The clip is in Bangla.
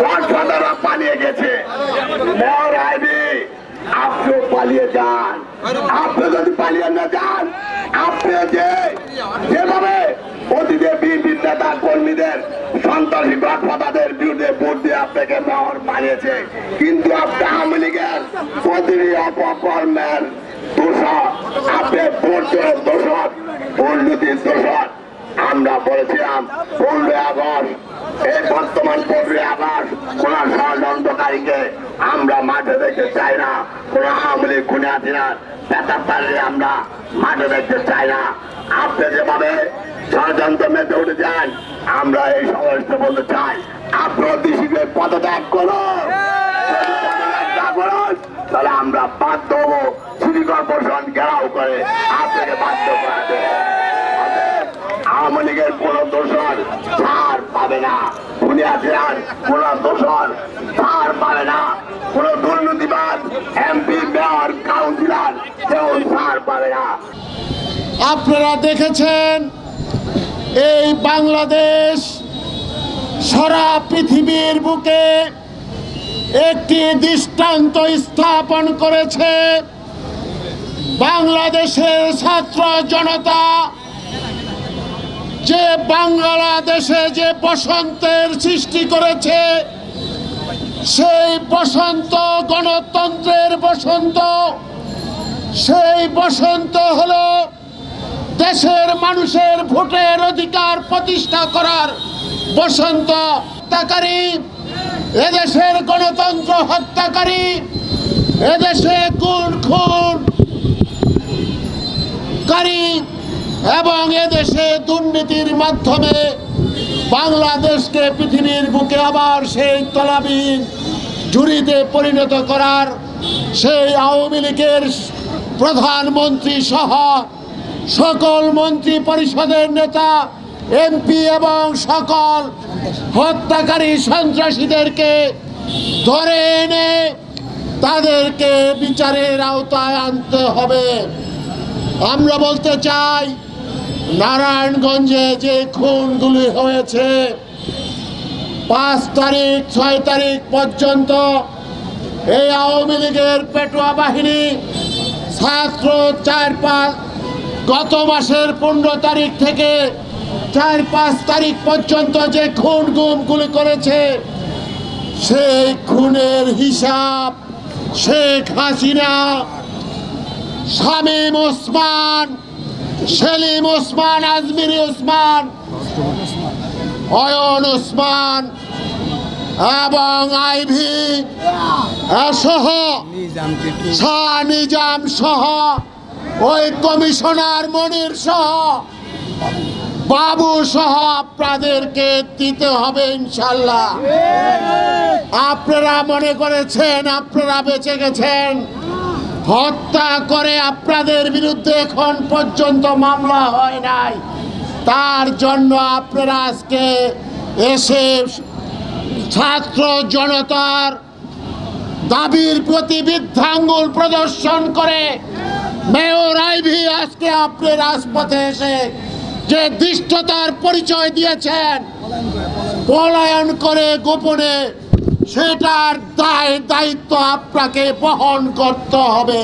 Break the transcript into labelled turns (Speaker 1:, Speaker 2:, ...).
Speaker 1: গডফাদাররা পালিয়ে গেছে। মেয়র আইবি আপনিও পালিয়ে যান। আপনি যদি পালিয়ে না যান, আপনি যেভাবে অতীতে বিএনপি নেতা কর্মীদের সন্ত্রাসী গডফাদারদের বিরুদ্ধে ভোট দিয়ে আপনাকে মেয়র বানিয়েছে, কিন্তু আপনি আওয়ামী লীগের প্রতিটি অপকর্মের দোষর, আপনি ভোটের দোষর, দুর্নীতির দোষর। আমরা বলেছিলাম 15 আগস্ট, এই বর্তমান 15 আগস্ট কোন ষড়যন্ত্রকারীকে আমরা মাঠে দেখতে চাই না। কোন আওয়ামী লীগ খুনে হাসিনার পেতাত্তারে আমরা মাঠে দেখতে চাই না। আপনি যেভাবে ষড়যন্ত্র মেতে উঠে যান, আমরা এই সমাবেশে বলতে চাই, আপনার দেশে পদত্যাগ করুন। তাহলে আমরা বাধ্য হবো সিটি কর্পোরেশন ঘেরাও করে আপনাকে বাধ্য করাতে। আওয়ামী লীগের কোন দোষর ছাড় পাবে না, খুনিয়ার কোন দোষর ছাড় পাবে না, কোন দুর্নীতিবাদ এমপি মেয়র কাউন্সিলর কেউ ছাড় পাবে না।
Speaker 2: আপনারা দেখেছেন এই বাংলাদেশ সারা পৃথিবীর বুকে একটি দৃষ্টান্ত স্থাপন করেছে। বাংলাদেশের ছাত্র জনতা যে বাংলাদেশে যে বসন্তের সৃষ্টি করেছে, সেই বসন্ত গণতন্ত্রের বসন্ত। সেই বসন্ত হলো দেশের মানুষের ভোটের অধিকার প্রতিষ্ঠা করার বসন্ত। হত্যাকারী, এদেশের গণতন্ত্র হত্যাকারী, এদেশে খুনকারী এবং এদেশে দুর্নীতির মাধ্যমে বাংলাদেশকে পৃথিবীর বুকে আবার সেই তলাবিহীন ঝুড়িতে পরিণত করার সেই আওয়ামী লীগের প্রধানমন্ত্রী সহ সকল মন্ত্রী পরিষদের নেতা, এমপি এবং সকল হত্যাকারী সন্ত্রাসীদেরকে ধরে এনে তাদেরকে বিচারের আওতায় আনতে হবে। আমরা বলতে চাই, নারায়ণগঞ্জে যে খুনগুলি হয়েছে 5 তারিখ 6 তারিখ পর্যন্ত এই আওয়ামী লীগের পেটুয়া বাহিনী ছাত্র 4-5 গত মাসের 15 তারিখ থেকে 4-5 তারিখ পর্যন্ত যে খুন গুমগুলি করেছে, সেই খুনের হিসাব শেখ হাসিনা, শামীম ওসমান, সেলিম ওসমান, আজমিরি ওসমান, অয়ন ওসমান এবং আইভি সহ শাহ নিজাম সহ ওই কমিশনার মনির সহ বাবু সহ আপনাদেরকে দিতে হবে ইনশাল্লাহ। আপনারা মনে করেছেন আপনারা বেঁচে গেছেন, হত্যা করে আপনাদের বিরুদ্ধে এখন পর্যন্ত মামলা হয় নাই। তার জন্য আপনারা আজকে এসে ছাত্র জনতার দাবির প্রতি বৃদ্ধাঙ্গুল প্রদর্শন করে মেয়র আইভি আজকে আপনি রাজপথে এসে যে ধৃষ্টতার পরিচয় দিয়েছেন, পলায়ন করে গোপনে, সেটার দায়িত্ব আপনাকে বহন করতে হবে।